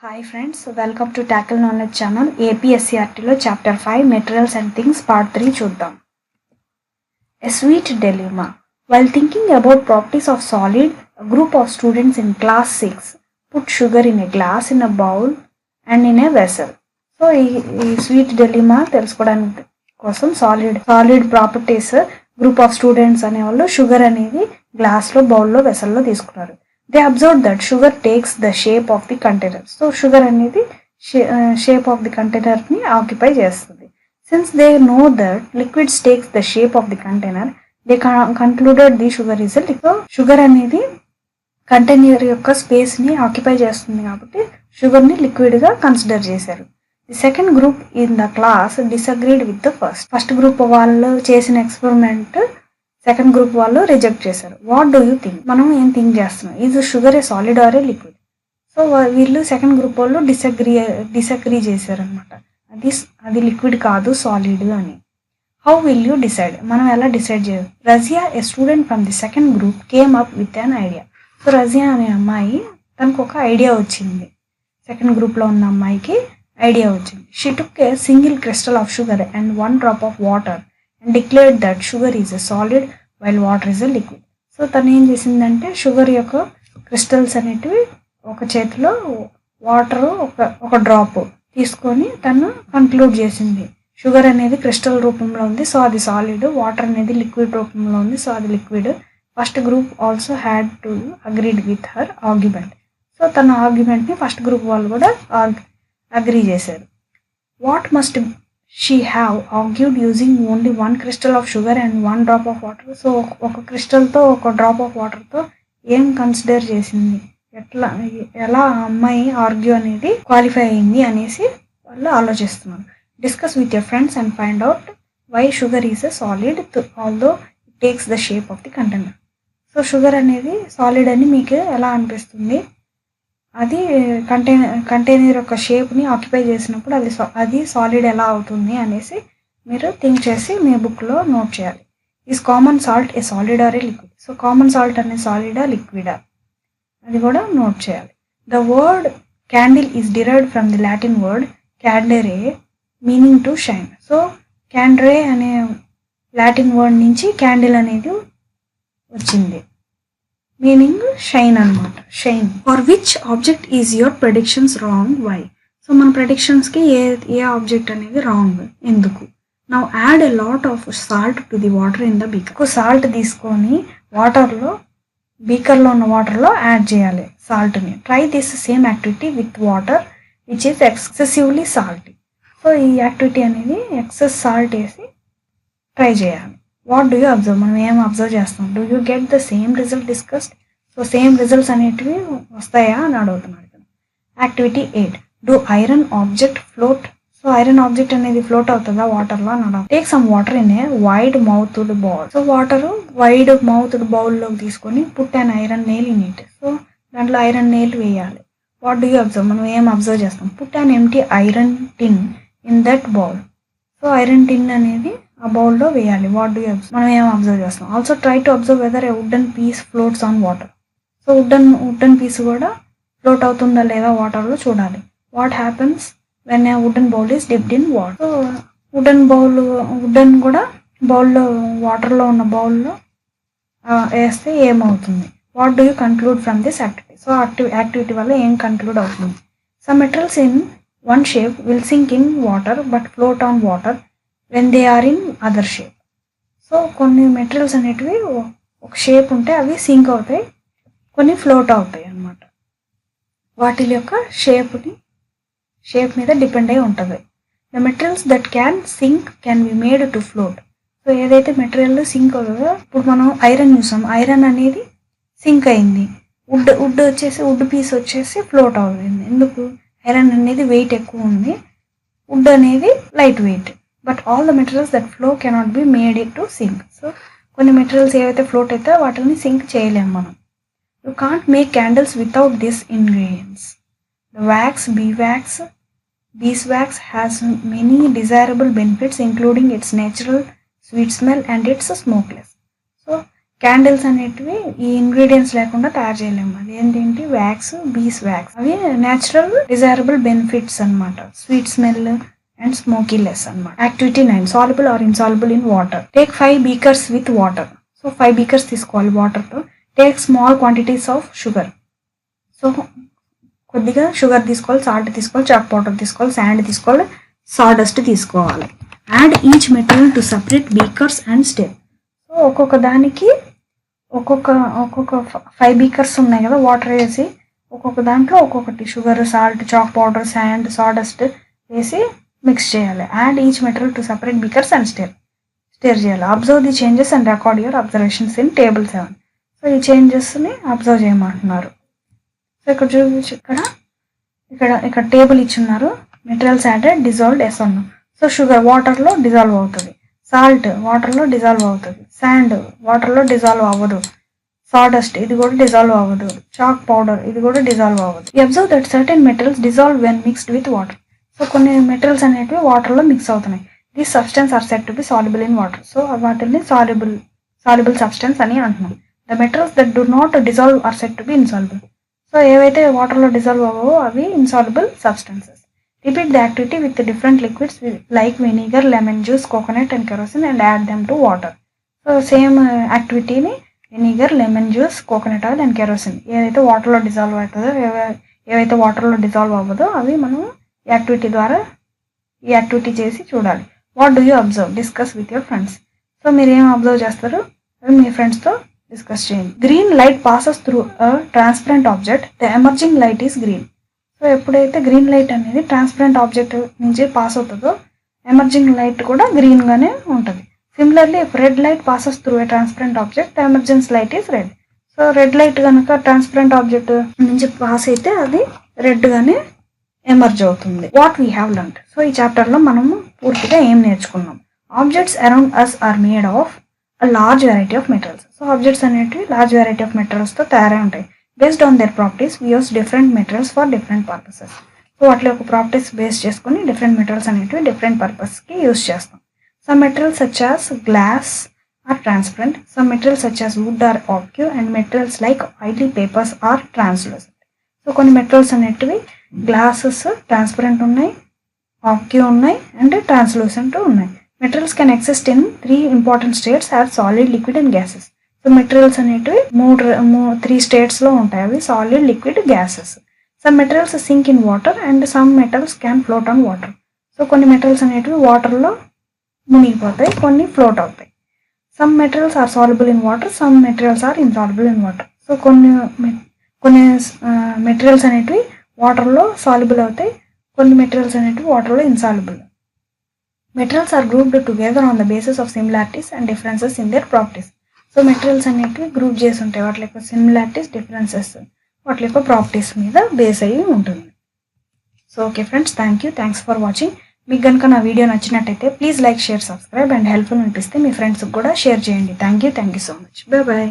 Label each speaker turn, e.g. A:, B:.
A: Hi friends, welcome to Tackle Knowledge channel. APSCRTలో Chapter 5 Materials and Things Part 3 చూద్దాం. A sweet dilemma. While thinking about properties of solid, a group of students in class 6 put sugar in a glass, in a bowl and in a vessel. So ఈ sweet డెలిమా తెలుసుకోవడానికి కోసం solid properties group of students అనేవాళ్ళు sugar అనేది గ్లాస్లో బౌల్లో వెసల్లో తీసుకున్నారు. They observed that sugar takes the shape of the container. So sugar అనేది shape of the container ని ఆక్యుపై చేస్తుంది. Since they know that liquids takes the shape of the container, they concluded the sugar is a liquid. So sugar అనేది container యొక్క space ని occupy చేస్తుంది కాబట్టి sugar ని liquid గా కన్సిడర్ చేశారు. The second group in the class disagreed with the first group వాళ్ళు చేసిన ఎక్స్పెరిమెంట్ సెకండ్ గ్రూప్ వాళ్ళు రిజెక్ట్ చేశారు. What do you think? మనం ఏం థింక్ చేస్తున్నాం? ఇది sugar a solid or a liquid? So వీళ్ళు సెకండ్ గ్రూప్ వాళ్ళు డిసగ్రీ చేశారనమాట. అది లిక్విడ్ కాదు సాలిడ్ అని. How will you decide? మనం ఎలా డిసైడ్ చేయాలి? Razia a student from the second group came up with an idea. So Razia అనే అమ్మాయి తనకు ఒక ఐడియా వచ్చింది. సెకండ్ గ్రూప్లో ఉన్న అమ్మాయికి ఐడియా వచ్చింది. She took a single crystal of sugar and 1 drop of water and declared that sugar is a solid while water is a liquid. So తను ఏం చేసిందంటే షుగర్ యొక్క క్రిస్టల్స్ అనేటివి ఒక చేతిలో వాటర్ ఒక డ్రాప్ తీసుకొని తను కన్క్లూడ్ చేసింది. షుగర్ అనేది క్రిస్టల్ రూపంలో ఉంది, సో అది సాలిడ్. వాటర్ అనేది లిక్విడ్ రూపంలో ఉంది, సో అది liquid. First group also had to agreed with her argument. So తన ఆర్గ్యుమెంట్ని ఫస్ట్ గ్రూప్ వాళ్ళు కూడా అగ్రీ చేశారు. What must she have argued using only 1 crystal of sugar and 1 drop of water. So ఒక క్రిస్టల్తో ఒక drop of వాటర్తో ఏం consider చేసింది, ఎలా అమ్మాయి ఆర్గ్యూ అనేది క్వాలిఫై అయింది అనేసి వాళ్ళు ఆలోచిస్తున్నారు. Discuss with your friends and find out why sugar is a solid although it takes the shape of the container. So sugar అనేది సాలిడ్ అని మీకు ఎలా అనిపిస్తుంది? అది కంటైనర్ యొక్క షేప్ని ఆక్యుపై చేసినప్పుడు అది సాలిడ్ ఎలా అవుతుంది అనేసి మీరు థింక్ చేసి మీ బుక్లో నోట్ చేయాలి. Is common salt a solid or a liquid? So common salt అనే సాలిడా లిక్విడా అది కూడా నోట్ చేయాలి. The word candle is derived from the Latin word candere meaning to shine. So candere అనే లాటిన్ వర్డ్ నుంచి క్యాండిల్ అనేది వచ్చింది, మీనింగ్ షైన్ అనమాట. Shine. For which object is your predictions wrong? Why? So మన ప్రెడిక్షన్స్కి ఏ object అనేది wrong, ఎందుకు? Now add a lot of salt to the water in the beaker. Salt తీసుకొని బీకర్లో ఉన్న వాటర్లో యాడ్ చేయాలి సాల్ట్ని. Try this same activity with water which is excessively salty. So ఈ యాక్టివిటీ అనేది ఎక్సెస్ సాల్ట్ వేసి ట్రై చేయాలి. What do you observe? మనం ఏం అబ్జర్వ్ చేస్తాం? Do you get the same result discussed? So same results అనేటివి వస్తాయా అని అడుగుతున్నాడు. Activity 8. Do iron object float? So iron object అనేది ఫ్లోట్ అవుతుందా వాటర్లో అని అడుగు. Take some water in a wide mouthed bowl. So water wide mouthed బౌల్లోకి తీసుకొని put an iron nail in it. So దాంట్లో ఐరన్ నెయిల్ వేయాలి. What do you observe? మనం ఏం అబ్జర్వ్ చేస్తాం? Put an empty iron tin in that bowl. So iron tin అనేది ఆ బౌల్లో వేయాలి. What do you observe? మనం ఏం అబ్జర్వ్ చేస్తాం? Also try to observe whether a wooden piece floats on water. So wooden piece కూడా float అవుతుందా లేదా వాటర్లో చూడాలి. What happens when a wooden bowl is dipped in water? So wooden కూడా బౌల్లో వాటర్లో ఉన్న బౌల్లో వేస్తే ఏమవుతుంది? What do you conclude from this activity? So activity వల్ల ఏం కన్క్లూడ్ అవుతుంది? Some materials in one shape will sink in water but float on water when they are in other shape. So కొన్ని మెటీరియల్స్ అనేటివి ఒక shape ఉంటే అవి sync అవుతాయి, కొన్ని ఫ్లోట్ అవుతాయి అన్నమాట. వాటి యొక్క షేప్ మీద డిపెండ్ అయి ఉంటుంది. The materials that can sink can be made to float. So ఏదైతే మెటీరియల్ సింక్ అవుతుందో, ఇప్పుడు మనం ఐరన్ చూసాం, ఐరన్ అనేది సింక్ అయింది. వుడ్ పీస్ వచ్చేసి ఫ్లోట్ అవుతుంది. ఎందుకు? ఐరన్ అనేది వెయిట్ ఎక్కువ ఉంది, వుడ్ అనేది light weight. But all the materials that flow cannot be made it to sink. So కొన్ని మెటీరియల్స్ ఏవైతే ఫ్లోట్ అయితే వాటిని సింక్ చేయలేము మనం. You can't make candles without this ingredients. The wax beeswax has many desirable benefits including its natural sweet smell and its smokeless. So candles అనేటివి ఈ ingredients లేకుండా తయారు చేయలేము. అది ఏంటంటే వ్యాక్స్, బీస్ వ్యాక్స్. అవి న్యాచురల్ డిజైరబుల్ బెనిఫిట్స్ అన్నమాట. Sweet smell and smokeless అన్నమాట. Activity 9, soluble or insoluble in water. Take 5 beakers with water. So 5 beakers తీసుకోవాలి వాటర్తో. Take small quantities of sugar. So కొద్దిగా షుగర్ తీసుకోవాలి, సాల్ట్ తీసుకోవాలి, chalk powder తీసుకోవాలి, sand తీసుకోవాలి, sawdust తీసుకోవాలి. Add each material to separate beakers and stir. So ఒక్కొక్క దానికి ఒక్కొక్క 5 beakers ఉన్నాయి కదా, వాటర్ వేసి ఒక్కొక్క దాంట్లో ఒక్కొక్కటి sugar, salt, chalk powder, sand, sawdust వేసి మిక్స్ చేయాలి. Add each material to separate beakers and stir చేయాలి. Observe the changes and record your observations in table 7. So ఈ చేంజెస్ని అబ్జర్వ్ చేయమంటున్నారు. సో ఇక్కడ చూపించి ఇక్కడ టేబుల్ ఇచ్చున్నారు. మెటీరియల్స్ యాడెడ్, డిజాల్వ్డ్, ఎస్ అన్నాం. సో షుగర్ వాటర్లో డిజాల్వ్ అవుతుంది, సాల్ట్ వాటర్లో డిజాల్వ్ అవుతుంది, శాండ్ వాటర్లో డిజాల్వ్ అవ్వదు, సాడస్ట్ ఇది కూడా డిజాల్వ్ అవ్వదు, చాక్ పౌడర్ ఇది కూడా డిజాల్వ్ అవ్వదు. Observe that certain materials dissolve when mixed with water. So కొన్ని మెటీరియల్స్ అనేటివి వాటర్లో మిక్స్ అవుతున్నాయి. These substance are set to be soluble in water. So వాటిని సాల్యుబుల్ సబ్స్టెన్స్ అని అంటున్నాం. The materials that do not dissolve are set to be insoluble. So ఏవైతే వాటర్లో dissolve అవ్వవో అవి insoluble substances. Repeat the activity with different liquids like vinegar, lemon juice, coconut and kerosene and add them to water. So same యాక్టివిటీని vinegar, lemon juice, coconut oil and kerosene ఏదైతే వాటర్లో dissolve అవుతుందో, ఏవైతే వాటర్లో dissolve అవ్వదో అవి మనం ఈ activity చేసి చూడాలి. What do you observe? Discuss with your friends. So మీరు ఏం అబ్జర్వ్ చేస్తారు అవి మీ ఫ్రెండ్స్తో డిస్కస్ చేయండి. Green light passes through a transparent object, the emerging light is green. So ఎప్పుడైతే గ్రీన్ లైట్ అనేది ట్రాన్స్పరెంట్ ఆబ్జెక్ట్ నుంచి పాస్ అవుతుందో ఎమర్జింగ్ లైట్ కూడా గ్రీన్గానే ఉంటుంది. Similarly if red light passes through a transparent object, the emergence light is red. So red light కనుక transparent object నుంచి pass అయితే అది రెడ్గానే ఎమర్జ్ అవుతుంది. What we have learned. So ఈ చాప్టర్లో మనము పూర్తిగా ఏం నేర్చుకున్నాం? Objects around us are made of a large variety of materials. So objects అనేటివి లార్జ్ వెరైటీ ఆఫ్ మెటీరియల్స్తో తయారై ఉంటాయి. Based on their properties we use different materials for different purposes. So వాటి యొక్క ప్రాపర్టీస్ బేస్ చేసుకుని డిఫరెంట్ మెటీరియల్స్ అనేటివి different పర్పస్కి use చేస్తాం. Some materials such as glass are transparent, some materials such as wood are opaque and materials like oily papers are translucent. So కొన్ని materials అనేటివి glasses transparent ఉన్నాయి, opaque ఉన్నాయి and translucent ఉన్నాయి. Materials can exist in 3 important states as solid, liquid and gases. So materials అనేటివి 3 స్టేట్స్లో ఉంటాయి. అవి solid, liquid, gases. Some materials sink in water and some metals can float on water. So కొన్ని materials అనేటివి వాటర్లో మునిగిపోతాయి, కొన్ని ఫ్లోట్ అవుతాయి. Some materials are soluble in water, some materials are insoluble in water. So కొన్ని materials అనేటివి వాటర్లో soluble అవుతాయి, కొన్ని మెటీరియల్స్ అనేటివి వాటర్లో insoluble. Materials are grouped together on the basis of similarities and differences in their properties. So materials అనేటివి group చేసి ఉంటాయి, వాటి యొక్క సిమిలారిటీస్, డిఫరెన్సెస్, వాటి యొక్క ప్రాపర్టీస్ మీద బేస్ అయ్యి ఉంటుంది. So okay friends, thanks for watching. మీకు కనుక నా వీడియో నచ్చినట్టయితే please like, share, subscribe and helpful అనిపిస్తే మీ ఫ్రెండ్స్కి కూడా షేర్ చేయండి. Thank you so much. Bye.